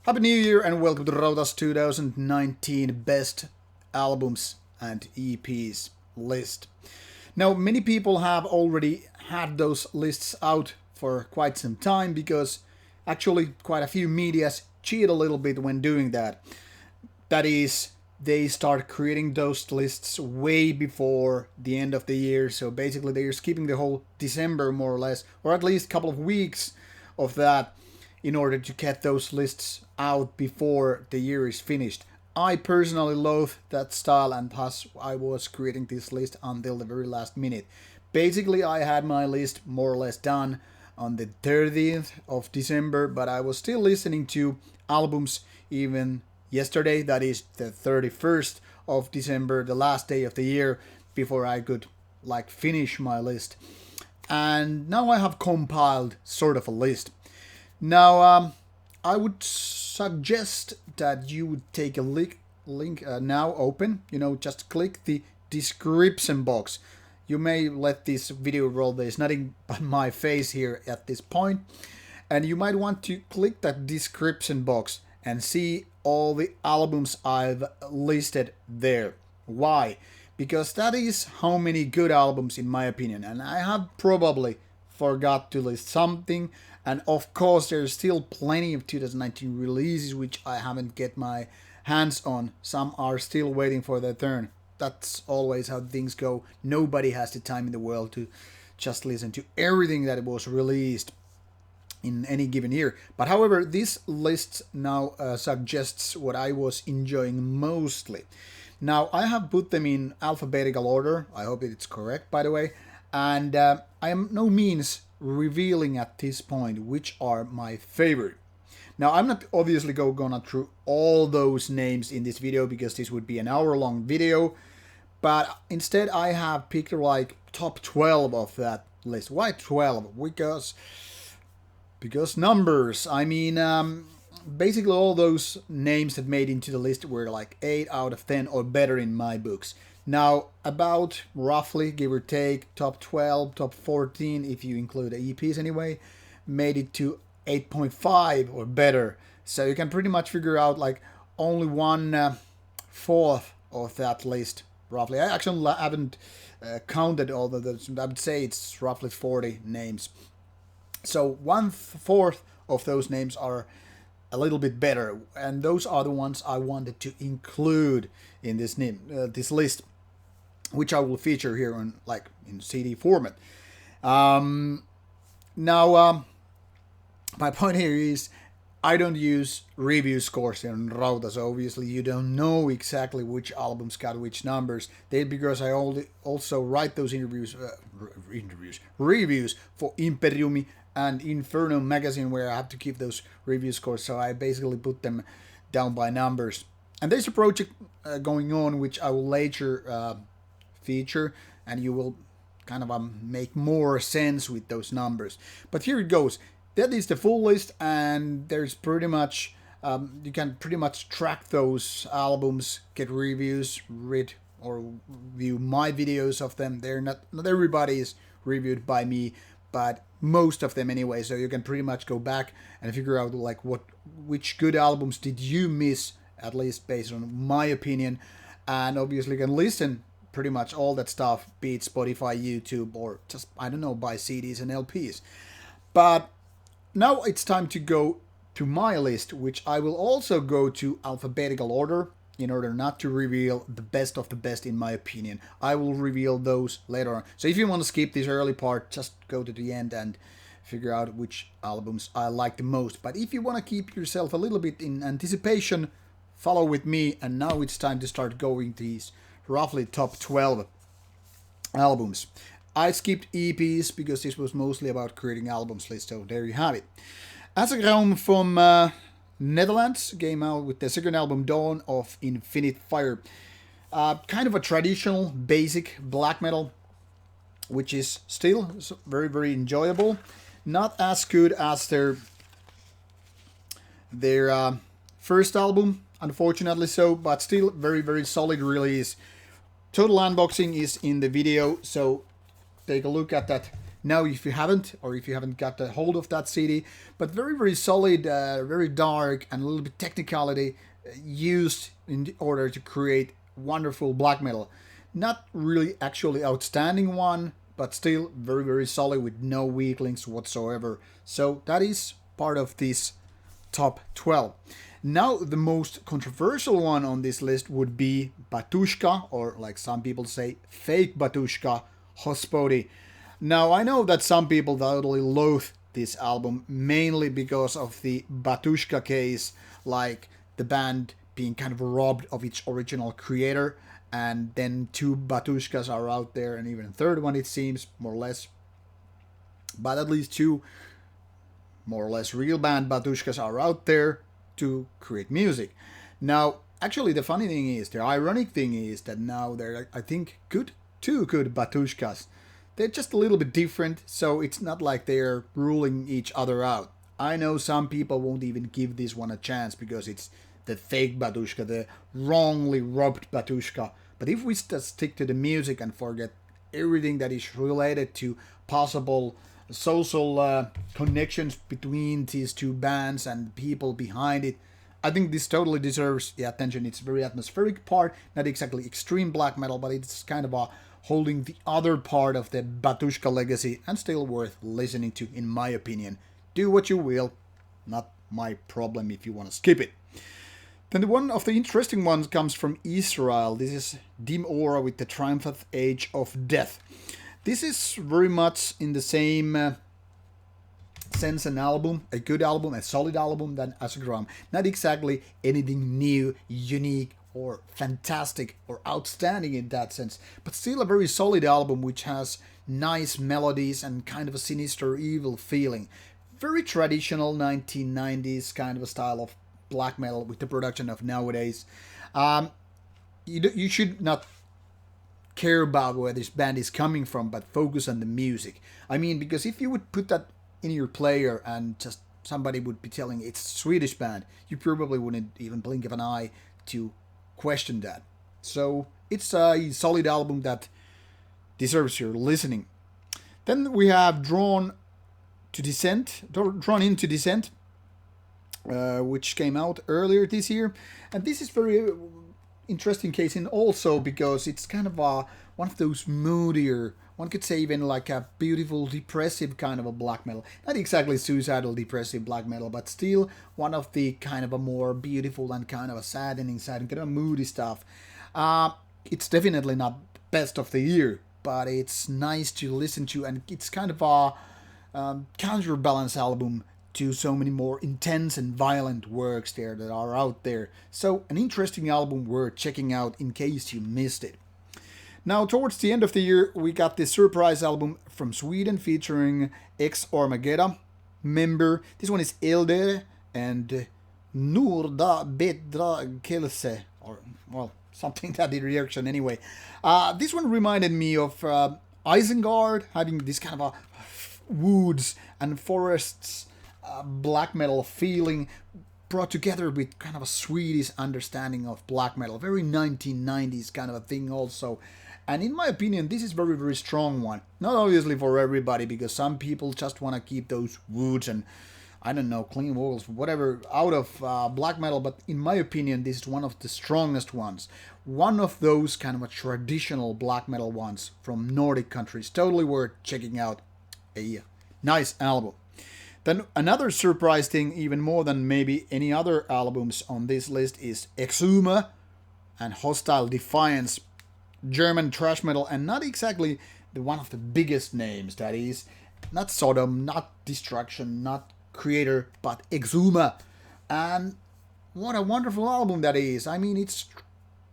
Happy New Year and welcome to Rauta's 2019 Best Albums and EPs list. Now, many people have already had those lists out for quite some time because actually quite a few medias cheat a little bit when doing that. That is, they start creating those lists way before the end of the year, so basically they're skipping the whole December more or less, or at least a couple of weeks of that, in order to get those lists out before the year is finished. I personally loathe that style, and thus I was creating this list until the very last minute. Basically, I had my list more or less done on the 30th of December, but I was still listening to albums even yesterday, that is the 31st of December, the last day of the year, before I could finish my list. And now I have compiled sort of a list. Now, I would suggest that you would take a link now open, just click the description box. You may let this video roll, there's nothing but my face here at this point. And you might want to click that description box and see all the albums I've listed there. Why? Because that is how many good albums in my opinion, and I have probably forgot to list something. And of course, there's still plenty of 2019 releases which I haven't get my hands on. Some are still waiting for their turn. That's always how things go. Nobody has the time in the world to just listen to everything that was released in any given year. But however, this list now suggests what I was enjoying mostly. Now, I have put them in alphabetical order. I hope it's correct, by the way. And I am no means revealing at this point which are my favorite. Now, I'm not obviously gonna through all those names in this video because this would be an hour-long video, but instead I have picked top 12 of that list. Why 12? Because numbers. I mean, basically all those names that made into the list were 8 out of 10 or better in my books. Now, about roughly, give or take, top 12, top 14, if you include the EPs anyway, made it to 8.5 or better. So you can pretty much figure out only 1/4 of that list, roughly. I actually haven't counted all of those. I would say it's roughly 40 names. So 1/4 of those names are a little bit better, and those are the ones I wanted to include in this list, which I will feature here on in CD format. Now, my point here is I don't use review scores in Rauta, so obviously you don't know exactly which albums got which numbers. Because I also write those reviews for Imperium and Inferno magazine, where I have to keep those review scores, so I basically put them down by numbers. And there's a project going on which I will later feature, and you will kind of make more sense with those numbers. But here it goes. That is the full list, and there's pretty much you can pretty much track those albums, get reviews, read or view my videos of them. They're not everybody is reviewed by me, but most of them anyway. So you can pretty much go back and figure out which good albums did you miss, at least based on my opinion. And obviously you can listen pretty much all that stuff, be it Spotify, YouTube, or just, I don't know, buy CDs and LPs. But now it's time to go to my list, which I will also go to alphabetical order in order not to reveal the best of the best in my opinion. I will reveal those later on. So if you want to skip this early part, just go to the end and figure out which albums I like the most. But if you want to keep yourself a little bit in anticipation, follow with me, and now it's time to start going these roughly top 12 albums. I skipped EPs because this was mostly about creating albums list, so there you have it. Asagraum from Netherlands came out with the second album, Dawn of Infinite Fire. Kind of a traditional, basic black metal, which is still very, very enjoyable. Not as good as their first album, unfortunately so, but still very, very solid release. Total unboxing is in the video, so take a look at that now if you haven't, or if you haven't got a hold of that CD. But very, very solid, very dark, and a little bit technicality used in order to create wonderful black metal. Not really actually outstanding one, but still very, very solid with no weak links whatsoever. So that is part of this top 12. Now the most controversial one on this list would be Batushka, or like some people say, fake Batushka, Hospodi. Now I know that some people totally loathe this album, mainly because of the Batushka case, like the band being kind of robbed of its original creator, and then 2 Batushkas are out there, and even a third one it seems, more or less. But at least 2 more or less real band Batushkas are out there to create music. Now, actually the funny thing is, the ironic thing is that now they're, I think, two good Batushkas. They're just a little bit different, so it's not like they're ruling each other out. I know some people won't even give this one a chance because it's the fake Batushka, the wrongly robbed Batushka. But if we just stick to the music and forget everything that is related to possible social connections between these 2 bands and people behind it, I think this totally deserves the attention. It's a very atmospheric part, not exactly extreme black metal, but it's kind of holding the other part of the Batushka legacy, and still worth listening to, in my opinion. Do what you will, not my problem if you want to skip it. Then one of the interesting ones comes from Israel. This is Dim Aura with the Triumphant Age of Death. This is very much in the same sense an album, a good album, a solid album than Asagraum. Not exactly anything new, unique, or fantastic, or outstanding in that sense, but still a very solid album which has nice melodies and kind of a sinister, evil feeling. Very traditional 1990s kind of a style of black metal with the production of nowadays. You should not care about where this band is coming from, but focus on the music. I mean, because if you would put that in your player and just somebody would be telling it's a Swedish band, you probably wouldn't even blink of an eye to question that. So it's a solid album that deserves your listening. Then we have Drawn into Descent, which came out earlier this year, and this is very interesting case in also because it's kind of one of those moodier, one could say even like a beautiful depressive kind of a black metal, not exactly suicidal depressive black metal, but still one of the kind of a more beautiful and kind of a saddening kind of moody stuff. It's definitely not best of the year, but it's nice to listen to, and it's kind of a counterbalance album to so many more intense and violent works there that are out there. So an interesting album worth checking out in case you missed it. Now towards the end of the year we got this surprise album from Sweden featuring ex-Armageddon member. This one is Ehlder and Nurda Bedra Kelse, or well, something that the reaction anyway. This one reminded me of Isengard, having this kind of a woods and forests black metal feeling brought together with kind of a Swedish understanding of black metal. Very 1990s kind of a thing also. And in my opinion, this is very, very strong one. Not obviously for everybody, because some people just want to keep those woods and, I don't know, clean vocals, whatever, out of black metal. But in my opinion, this is one of the strongest ones. One of those kind of a traditional black metal ones from Nordic countries. Totally worth checking out. A nice album. Then another surprise thing, even more than maybe any other albums on this list, is Exuma and Hostile Defiance. German thrash metal, and not exactly one of the biggest names, that is. Not Sodom, not Destruction, not Creator, but Exuma. And what a wonderful album that is. I mean, it's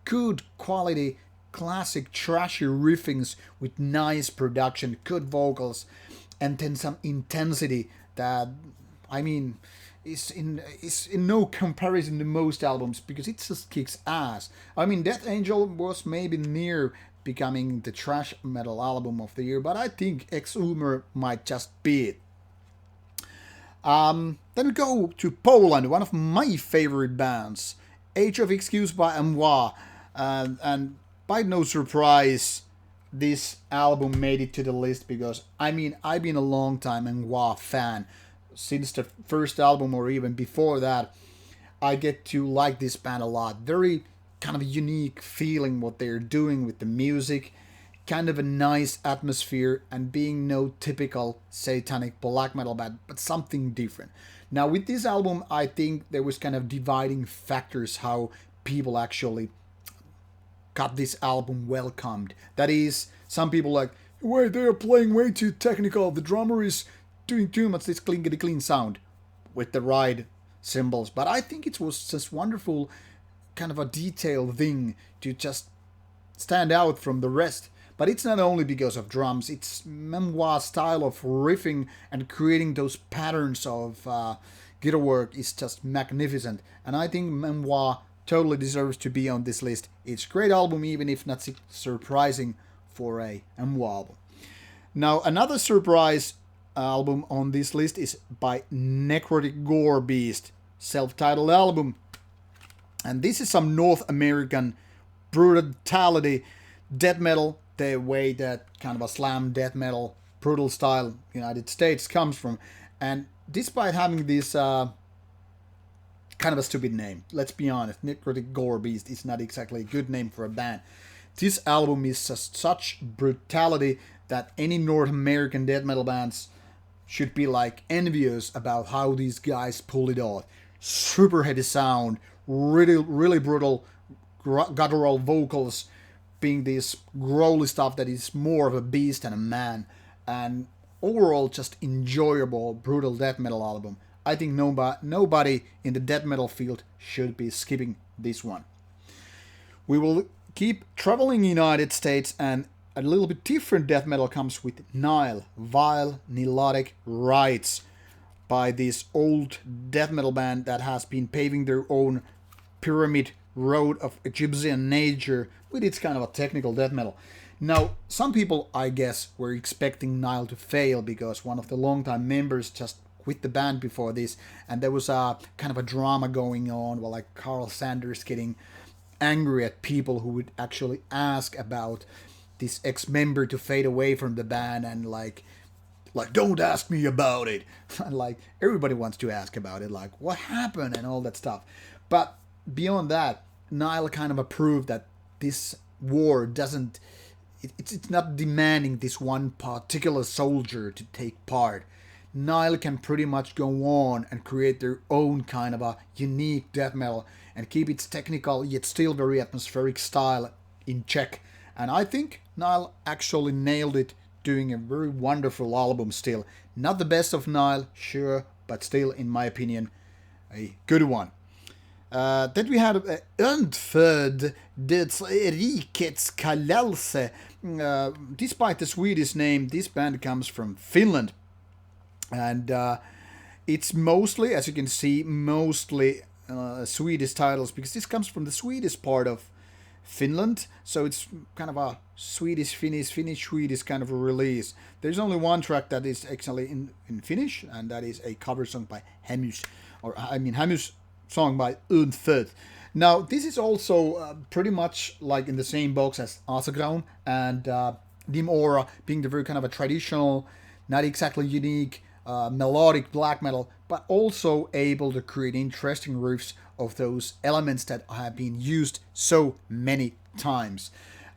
good quality, classic trashy riffings with nice production, good vocals, and then some intensity that, I mean, is in no comparison to most albums, because it just kicks ass. I mean, Death Angel was maybe near becoming the thrash metal album of the year, but I think Exhumer might just be it. Then we go to Poland, one of my favorite bands, Age of Excuse by Amwa, and by no surprise, this album made it to the list because, I mean, I've been a long time Endeavour fan. Since the first album or even before that, I get to like this band a lot. Very kind of a unique feeling what they're doing with the music. Kind of a nice atmosphere and being no typical satanic black metal band, but something different. Now with this album, I think there was kind of dividing factors how people actually got this album welcomed. That is, some people like, wait, they're playing way too technical, the drummer is doing too much this clean sound with the right cymbals. But I think it was just wonderful, kind of a detailed thing to just stand out from the rest. But it's not only because of drums, it's Memoir's style of riffing and creating those patterns of guitar work is just magnificent. And I think Memoir totally deserves to be on this list. It's a great album, even if not surprising for a Memoir album. Now, another surprise album on this list is by Necrotic Gore Beast, self-titled album. And this is some North American brutality death metal, the way that kind of a slam death metal brutal style United States comes from. And despite having this kind of a stupid name, let's be honest, Necrotic Gore Beast is not exactly a good name for a band. This album is just such brutality that any North American death metal bands should be like envious about how these guys pull it off. Super heavy sound, really brutal guttural vocals, being this growly stuff that is more of a beast than a man, and overall just enjoyable brutal death metal album. I think nobody in the death metal field should be skipping this one. We will keep traveling United States, and a little bit different death metal comes with Nile, Vile Nilotic Rites, by this old death metal band that has been paving their own pyramid road of Egyptian nature with its kind of a technical death metal. Now, some people, I guess, were expecting Nile to fail because one of the longtime members just quit the band before this, and there was a kind of a drama going on, well, like Carl Sanders getting angry at people who would actually ask about this ex-member to fade away from the band, and like don't ask me about it. And like everybody wants to ask about it, like what happened and all that stuff. But beyond that, Nile kind of proved that this war doesn't, it's not demanding this one particular soldier to take part. Nile can pretty much go on and create their own kind of a unique death metal and keep its technical yet still very atmospheric style in check. And I think Nile actually nailed it, doing a very wonderful album still. Not the best of Nile, sure, but still, in my opinion, a good one. Then we had Undfödd des Rikets Kallelse. Despite the Swedish name, this band comes from Finland. And it's mostly, as you can see, Swedish titles, because this comes from the Swedish part of Finland. So it's kind of a Finnish-Swedish kind of a release. There's only one track that is actually in Finnish, and that is a cover song by Hamus. Hamus song by Undfödd. Now, this is also pretty much like in the same box as Asagraum and Dim Aura, being the very kind of a traditional, not exactly unique, melodic black metal, but also able to create interesting riffs of those elements that have been used so many times.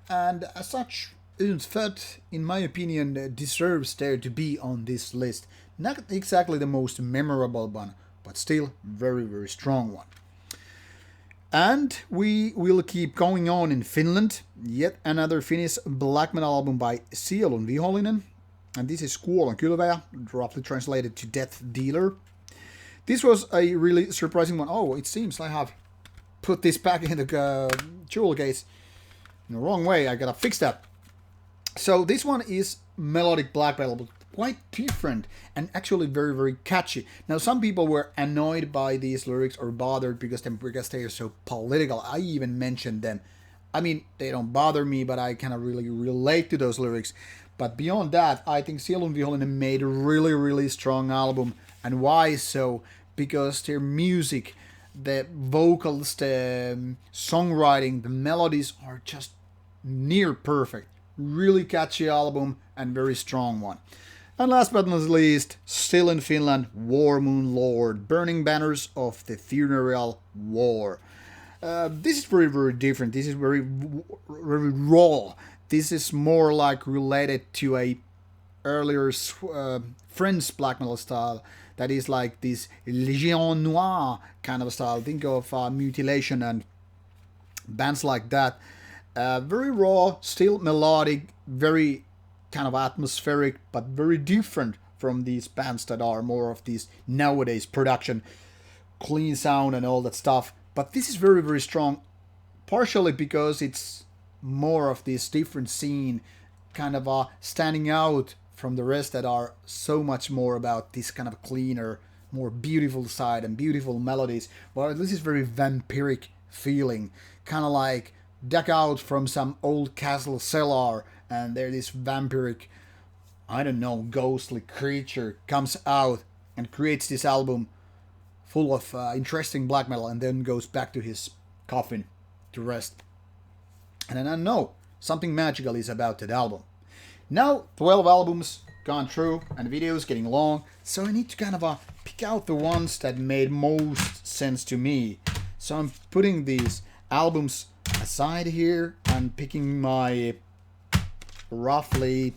And as such, Undfödd, in my opinion, deserves there to be on this list. Not exactly the most memorable one, but still very, very strong one. And we will keep going on in Finland. Yet another Finnish black metal album by Sielun Vihollinen. And this is Kuolon Kylväjä, roughly translated to Death Dealer. This was a really surprising one. Oh, it seems I have put this back in the jewel case in the wrong way. I gotta fix that. So this one is melodic black metal, but quite different and actually very, very catchy. Now, some people were annoyed by these lyrics or bothered because they are so political. I even mentioned them. I mean, they don't bother me, but I kind of really relate to those lyrics. But beyond that, I think Sielun Vihollinen made a really, really strong album. And why so? Because their music, the vocals, the songwriting, the melodies are just near perfect. really catchy album and very strong one. And last but not least, still in Finland, War Moon Lord, Burning Banners of the Funeral War. This is very, very different. This is very, very raw. This is more like related to a earlier French black metal style that is like this Légion Noire kind of style. Think of Mutilation and bands like that. Very raw, still melodic, very kind of atmospheric, but very different from these bands that are more of these nowadays production, clean sound and all that stuff. But this is very, very strong, partially because it's more of this different scene, kind of standing out from the rest that are so much more about this kind of cleaner, more beautiful side and beautiful melodies. Well, this is very vampiric feeling, kind of like dug out from some old castle cellar, and there this vampiric, I don't know, ghostly creature comes out and creates this album full of interesting black metal, and then goes back to his coffin to rest. And then I know something magical is about that album. Now 12 albums gone through and videos getting long, so I need to kind of pick out the ones that made most sense to me. So I'm putting these albums aside here and picking my roughly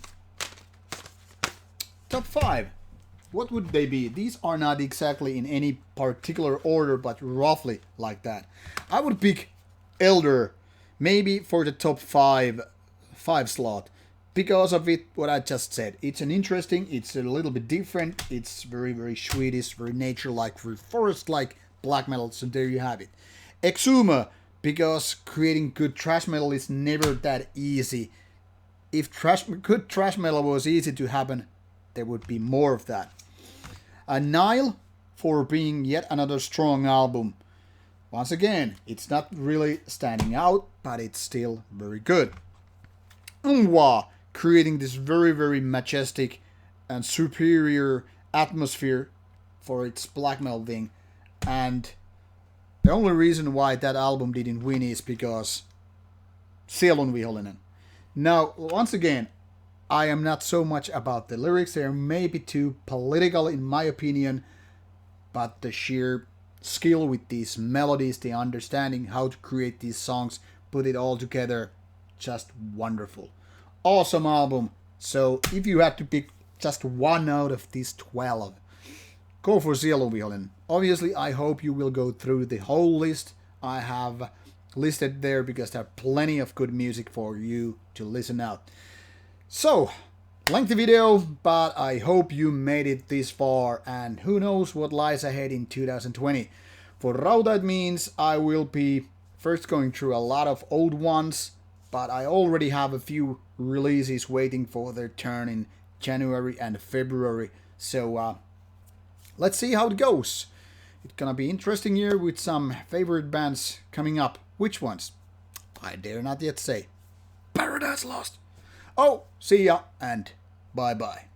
top 5. What would they be? These are not exactly in any particular order, but roughly like that. I would pick Ehlder, maybe for the top 5 slot, because of it, what I just said. It's an interesting, it's a little bit different, it's very, very Swedish, very nature-like, very forest-like black metal, so there you have it. Exuma, because creating good thrash metal is never that easy. If good thrash metal was easy to happen, there would be more of that. Nile, for being yet another strong album. Once again, it's not really standing out, but it's still very good. Unwa, creating this very, very majestic and superior atmosphere for its black metal thing. And the only reason why that album didn't win is because Sielunvihollinen. Now, once again, I am not so much about the lyrics. They are maybe too political in my opinion, but the sheer skill with these melodies, the understanding how to create these songs, put it all together, just wonderful. Awesome album. So if you had to pick just one out of these 12, go for Sielunvihollinen. Obviously, I hope you will go through the whole list I have listed there, because there are plenty of good music for you to listen out. So, lengthy video, but I hope you made it this far, and who knows what lies ahead in 2020. For Rauta, it means I will be first going through a lot of old ones, but I already have a few releases waiting for their turn in January and February. So, let's see how it goes. It's gonna be interesting year with some favorite bands coming up. Which ones? I dare not yet say. Paradise Lost. Oh, see ya and bye bye.